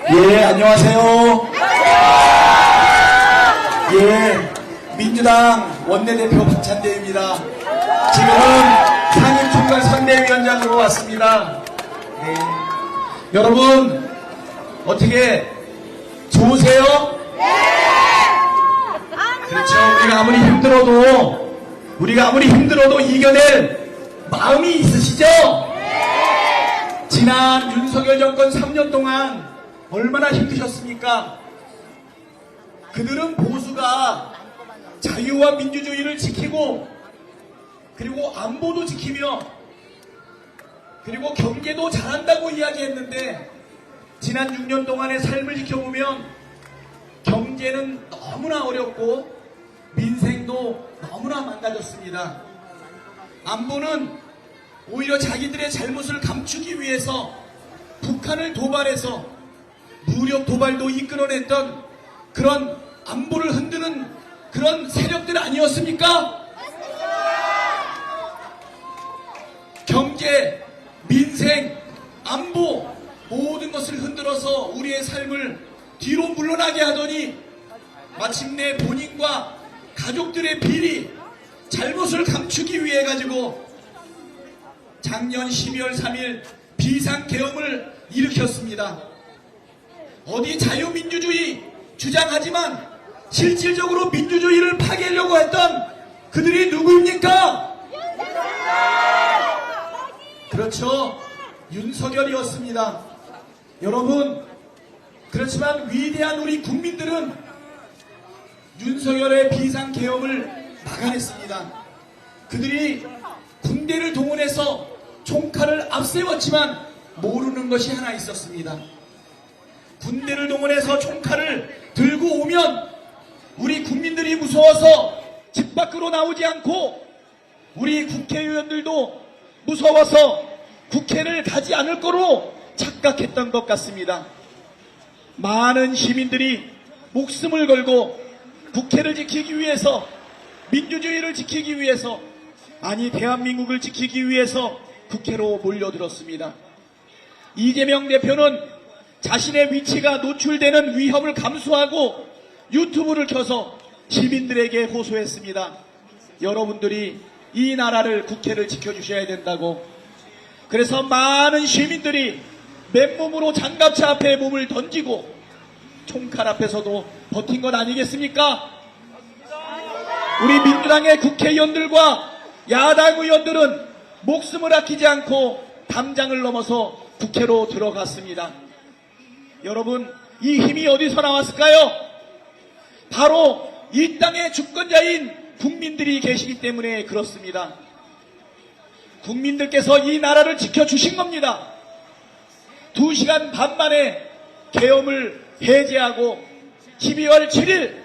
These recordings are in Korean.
예, 안녕하세요. 예, 민주당 원내대표 박찬대입니다. 지금은 상임총괄 선대위원장으로 왔습니다. 네. 여러분, 어떻게 좋으세요? 그렇죠. 우리가 아무리 힘들어도 이겨낼 마음이 있으시죠? 지난 윤석열 정권 3년 동안 얼마나 힘드셨습니까? 그들은 보수가 자유와 민주주의를 지키고, 그리고 안보도 지키며, 그리고 경제도 잘한다고 이야기했는데, 지난 6년 동안의 삶을 지켜보면 경제는 너무나 어렵고 민생도 너무나 망가졌습니다. 안보는 오히려 자기들의 잘못을 감추기 위해서 북한을 도발해서 무력 도발도 이끌어냈던 그런 안보를 흔드는 그런 세력들 아니었습니까? 경제, 민생, 안보 모든 것을 흔들어서 우리의 삶을 뒤로 물러나게 하더니 마침내 본인과 가족들의 비리, 잘못을 감추기 위해 가지고 작년 12월 3일 비상계엄을 일으켰습니다. 어디 자유민주주의 주장하지만 실질적으로 민주주의를 파괴하려고 했던 그들이 누구입니까? 그렇죠. 윤석열이었습니다. 여러분, 그렇지만 위대한 우리 국민들은 윤석열의 비상계엄을 막아냈습니다. 그들이 군대를 동원해서 총칼을 앞세웠지만 모르는 것이 하나 있었습니다. 군대를 동원해서 총칼을 들고 오면 우리 국민들이 무서워서 집 밖으로 나오지 않고, 우리 국회의원들도 무서워서 국회를 가지 않을 거로 착각했던 것 같습니다. 많은 시민들이 목숨을 걸고 국회를 지키기 위해서, 민주주의를 지키기 위해서, 아니 대한민국을 지키기 위해서 국회로 몰려들었습니다. 이재명 대표는 자신의 위치가 노출되는 위험을 감수하고 유튜브를 켜서 시민들에게 호소했습니다. 여러분들이 이 나라를, 국회를 지켜주셔야 된다고. 그래서 많은 시민들이 맨몸으로 장갑차 앞에 몸을 던지고 총칼 앞에서도 버틴 것 아니겠습니까? 우리 민주당의 국회의원들과 야당 의원들은 목숨을 아끼지 않고 담장을 넘어서 국회로 들어갔습니다. 여러분, 이 힘이 어디서 나왔을까요? 바로 이 땅의 주권자인 국민들이 계시기 때문에 그렇습니다. 국민들께서 이 나라를 지켜주신 겁니다. 2시간 반 만에 계엄을 해제하고 12월 7일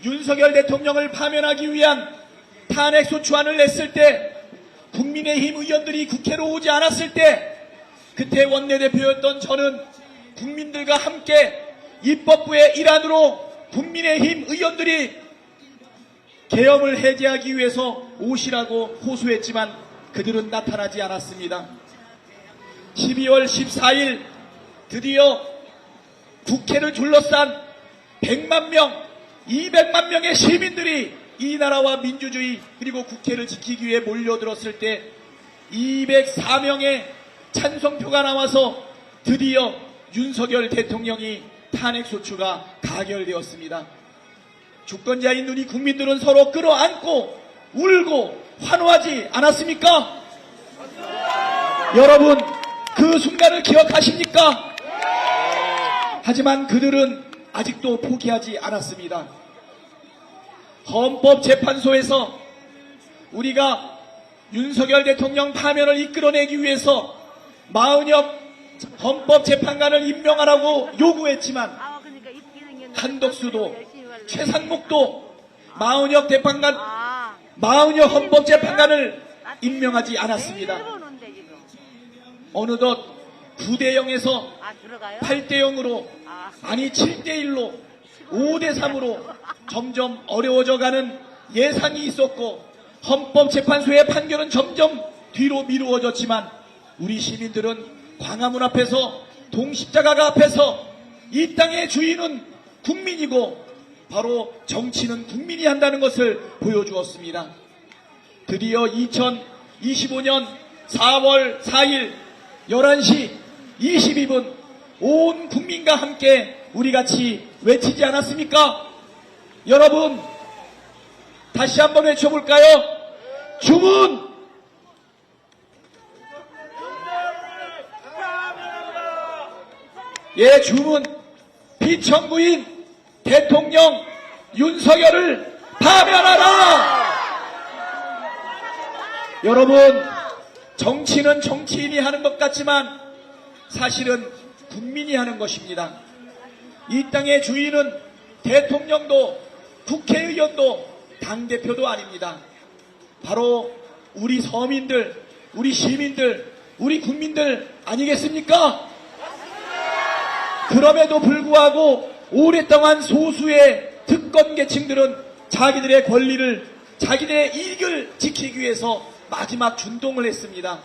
윤석열 대통령을 파면하기 위한 탄핵소추안을 냈을 때, 국민의힘 의원들이 국회로 오지 않았을 때, 그때 원내대표였던 저는 국민들과 함께 입법부의 일환으로 국민의힘 의원들이 계엄을 해제하기 위해서 오시라고 호소했지만 그들은 나타나지 않았습니다. 12월 14일 드디어 국회를 둘러싼 100만 명, 200만 명의 시민들이 이 나라와 민주주의 그리고 국회를 지키기 위해 몰려들었을 때 204명의 찬성표가 나와서 드디어 윤석열 대통령이 탄핵소추가 가결되었습니다. 주권자인 우리 국민들은 서로 끌어안고 울고 환호하지 않았습니까? 여러분, 그 순간을 기억하십니까? 하지만 그들은 아직도 포기하지 않았습니다. 헌법재판소에서 우리가 윤석열 대통령 파면을 이끌어내기 위해서 마은혁 헌법재판관을 임명하라고 요구했지만 한덕수도 최상목도 마은혁 헌법재판관을 임명하지 않았습니다. 어느덧 9대0에서 8대0으로, 아니 7대1로, 5대3으로 점점 어려워져가는 예상이 있었고, 헌법재판소의 판결은 점점 뒤로 미루어졌지만 우리 시민들은 광화문 앞에서 동십자가가 앞에서 이 땅의 주인은 국민이고 바로 정치는 국민이 한다는 것을 보여주었습니다. 드디어 2025년 4월 4일 11시 22분 온 국민과 함께 우리 같이 외치지 않았습니까? 여러분 다시 한번 외쳐볼까요? 주문! 예, 주문! 피청구인 대통령 윤석열을 파면하라! 여러분, 정치는 정치인이 하는 것 같지만 사실은 국민이 하는 것입니다. 이 땅의 주인은 대통령도 국회의원도 당대표도 아닙니다. 바로 우리 서민들, 우리 시민들, 우리 국민들 아니겠습니까? 그럼에도 불구하고 오랫동안 소수의 특권계층들은 자기들의 권리를, 자기들의 이익을 지키기 위해서 마지막 준동을 했습니다.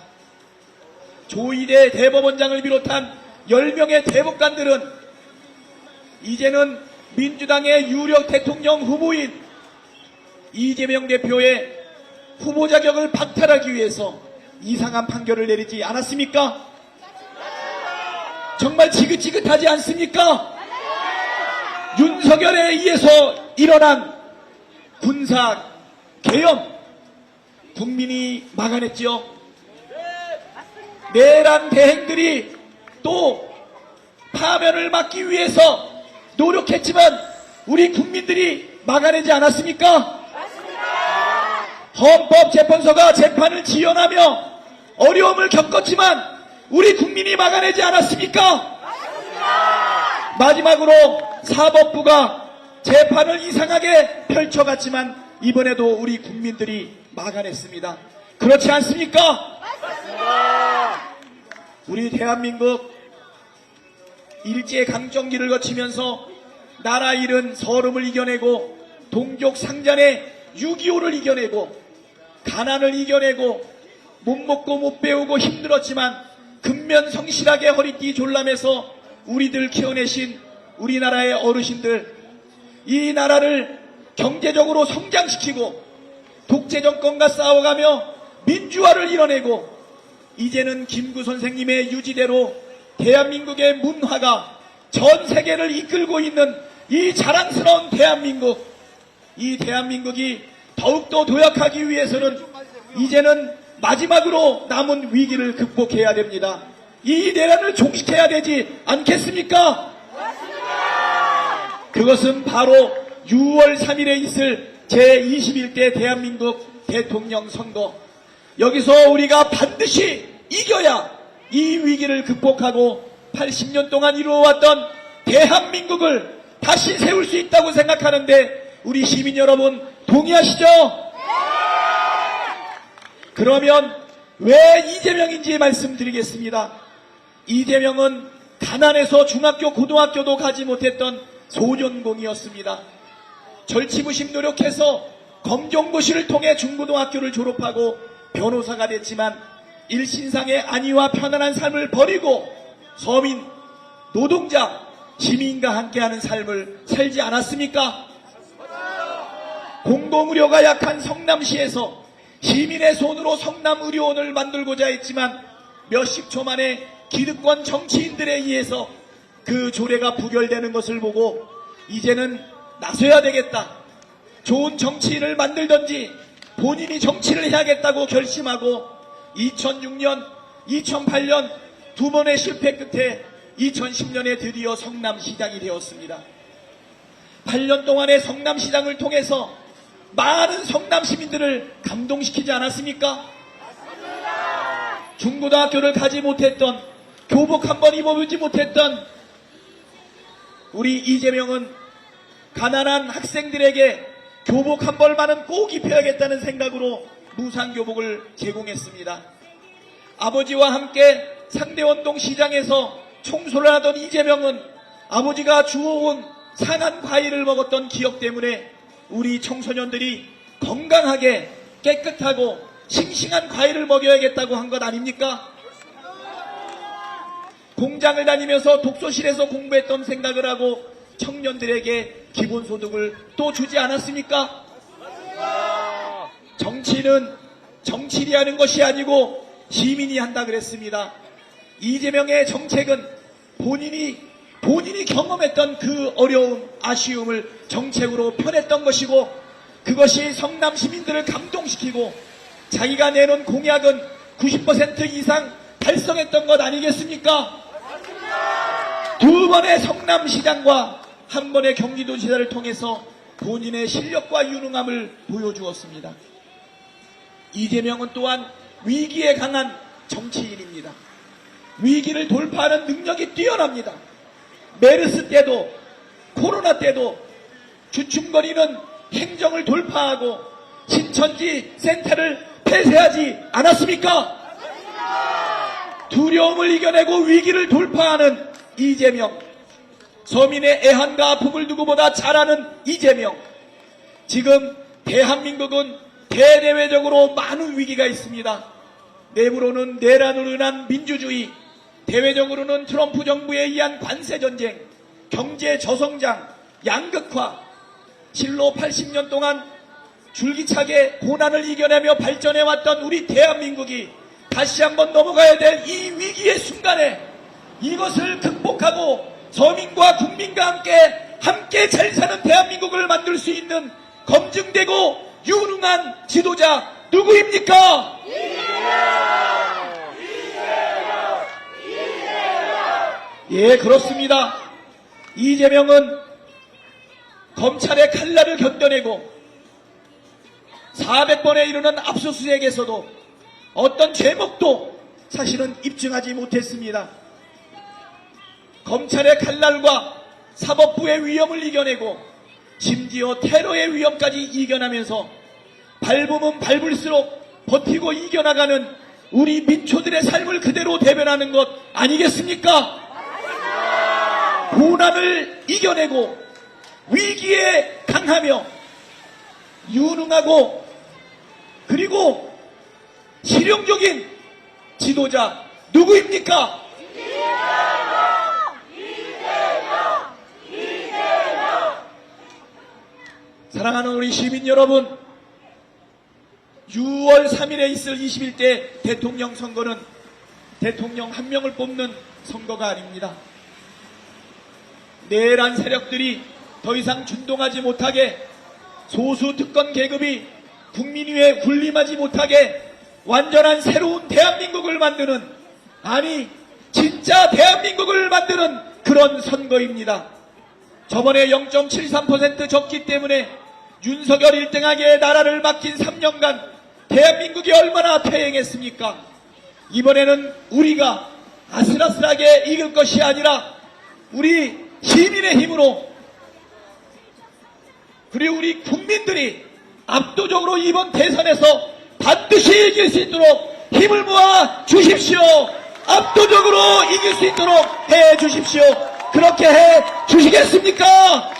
조희대 대법원장을 비롯한 10명의 대법관들은 이제는 민주당의 유력 대통령 후보인 이재명 대표의 후보 자격을 박탈하기 위해서 이상한 판결을 내리지 않았습니까? 정말 지긋지긋하지 않습니까? 윤석열에 의해서 일어난 군사 계엄 국민이 막아냈죠. 내란 대행들이 또 파면을 막기 위해서 노력했지만 우리 국민들이 막아내지 않았습니까? 헌법재판소가 재판을 지연하며 어려움을 겪었지만 우리 국민이 막아내지 않았습니까? 마지막으로 사법부가 재판을 이상하게 펼쳐갔지만 이번에도 우리 국민들이 막아냈습니다. 그렇지 않습니까? 우리 대한민국 일제강점기를 거치면서 나라 잃은 서름을 이겨내고 동족 상잔의 6.25를 이겨내고 가난을 이겨내고 못 먹고 못 배우고 힘들었지만 근면성실하게 허리띠 졸라매서 우리들 키워내신 우리나라의 어르신들, 이 나라를 경제적으로 성장시키고 독재정권과 싸워가며 민주화를 이뤄내고 이제는 김구 선생님의 유지대로 대한민국의 문화가 전 세계를 이끌고 있는 이 자랑스러운 대한민국, 이 대한민국이 더욱더 도약하기 위해서는 이제는 마지막으로 남은 위기를 극복해야 됩니다. 이 내란을 종식해야 되지 않겠습니까? 그것은 바로 6월 3일에 있을 제21대 대한민국 대통령 선거. 여기서 우리가 반드시 이겨야 이 위기를 극복하고 80년 동안 이루어왔던 대한민국을 다시 세울 수 있다고 생각하는데 우리 시민 여러분 동의하시죠? 그러면 왜 이재명인지 말씀드리겠습니다. 이재명은 가난해서 중학교 고등학교도 가지 못했던 소년공이었습니다. 절치부심 노력해서 검정고시를 통해 중고등학교를 졸업하고 변호사가 됐지만 일신상의 안위와 편안한 삶을 버리고 서민, 노동자, 시민과 함께하는 삶을 살지 않았습니까? 공공의료가 약한 성남시에서 시민의 손으로 성남의료원을 만들고자 했지만 몇십 초 만에 기득권 정치인들에 의해서 그 조례가 부결되는 것을 보고 이제는 나서야 되겠다. 좋은 정치인을 만들든지 본인이 정치를 해야겠다고 결심하고 2006년, 2008년 두 번의 실패 끝에 2010년에 드디어 성남시장이 되었습니다. 8년 동안의 성남시장을 통해서 많은 성남 시민들을 감동시키지 않았습니까? 중고등학교를 가지 못했던, 교복 한 번 입어보지 못했던 우리 이재명은 가난한 학생들에게 교복 한 벌만은 꼭 입혀야겠다는 생각으로 무상교복을 제공했습니다. 아버지와 함께 상대원동 시장에서 청소를 하던 이재명은 아버지가 주워온 상한 과일을 먹었던 기억 때문에 우리 청소년들이 건강하게 깨끗하고 싱싱한 과일을 먹여야겠다고 한 것 아닙니까? 공장을 다니면서 독서실에서 공부했던 생각을 하고 청년들에게 기본소득을 또 주지 않았습니까? 정치는 정치인이 하는 것이 아니고 시민이 한다 그랬습니다. 이재명의 정책은 본인이 경험했던 그 어려움, 아쉬움을 정책으로 펴냈던 것이고, 그것이 성남 시민들을 감동시키고 자기가 내놓은 공약은 90% 이상 달성했던 것 아니겠습니까? 두 번의 성남시장과 한 번의 경기도지사를 통해서 본인의 실력과 유능함을 보여주었습니다. 이재명은 또한 위기에 강한 정치인입니다. 위기를 돌파하는 능력이 뛰어납니다. 메르스 때도 코로나 때도 주춤거리는 행정을 돌파하고 신천지 센터를 폐쇄하지 않았습니까? 두려움을 이겨내고 위기를 돌파하는 이재명, 서민의 애환과 아픔을 누구보다 잘 아는 이재명. 지금 대한민국은 대내외적으로 많은 위기가 있습니다. 내부로는 내란으로 인한 민주주의, 대외적으로는 트럼프 정부에 의한 관세전쟁, 경제 저성장, 양극화, 실로 80년 동안 줄기차게 고난을 이겨내며 발전해왔던 우리 대한민국이 다시 한번 넘어가야 될 이 위기의 순간에 이것을 극복하고 서민과 국민과 함께 잘 사는 대한민국을 만들 수 있는 검증되고 유능한 지도자 누구입니까? 예, 그렇습니다. 이재명은 검찰의 칼날을 견뎌내고 400번에 이르는 압수수색에서도 어떤 죄목도 사실은 입증하지 못했습니다. 검찰의 칼날과 사법부의 위험을 이겨내고 심지어 테러의 위험까지 이겨나면서 밟으면 밟을수록 버티고 이겨나가는 우리 민초들의 삶을 그대로 대변하는 것 아니겠습니까? 고난을 이겨내고 위기에 강하며 유능하고 그리고 실용적인 지도자 누구입니까? 사랑하는 우리 시민 여러분, 6월 3일에 있을 21대 대통령 선거는 대통령 한 명을 뽑는 선거가 아닙니다. 내란 세력들이 더 이상 준동하지 못하게, 소수 특권 계급이 국민 위에 군림하지 못하게 완전한 새로운 대한민국을 만드는, 아니 진짜 대한민국을 만드는 그런 선거입니다. 저번에 0.73% 졌기 때문에 윤석열 1등하게 나라를 맡긴 3년간 대한민국이 얼마나 퇴행했습니까? 이번에는 우리가 아슬아슬하게 이길 것이 아니라 우리 시민의 힘으로, 그리고 우리 국민들이 압도적으로 이번 대선에서 반드시 이길 수 있도록 힘을 모아 주십시오. 압도적으로 이길 수 있도록 해 주십시오. 그렇게 해 주시겠습니까?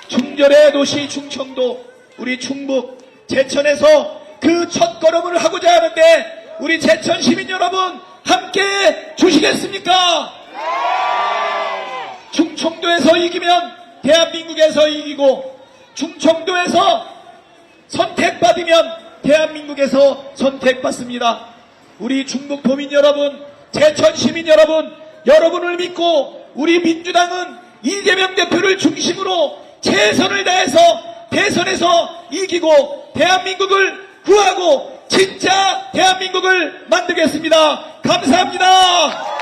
충절의 도시 충청도, 우리 충북 제천에서 그 첫 걸음을 하고자 하는데 우리 제천 시민 여러분 함께 주시겠습니까? 충청도에서 이기면 대한민국에서 이기고, 충청도에서 선택받으면 대한민국에서 선택받습니다. 우리 충북 도민 여러분, 제천 시민 여러분, 여러분을 믿고 우리 민주당은 이재명 대표를 중심으로 최선을 다해서 대선에서 이기고 대한민국을 구하고 진짜 대한민국을 만들겠습니다. 감사합니다.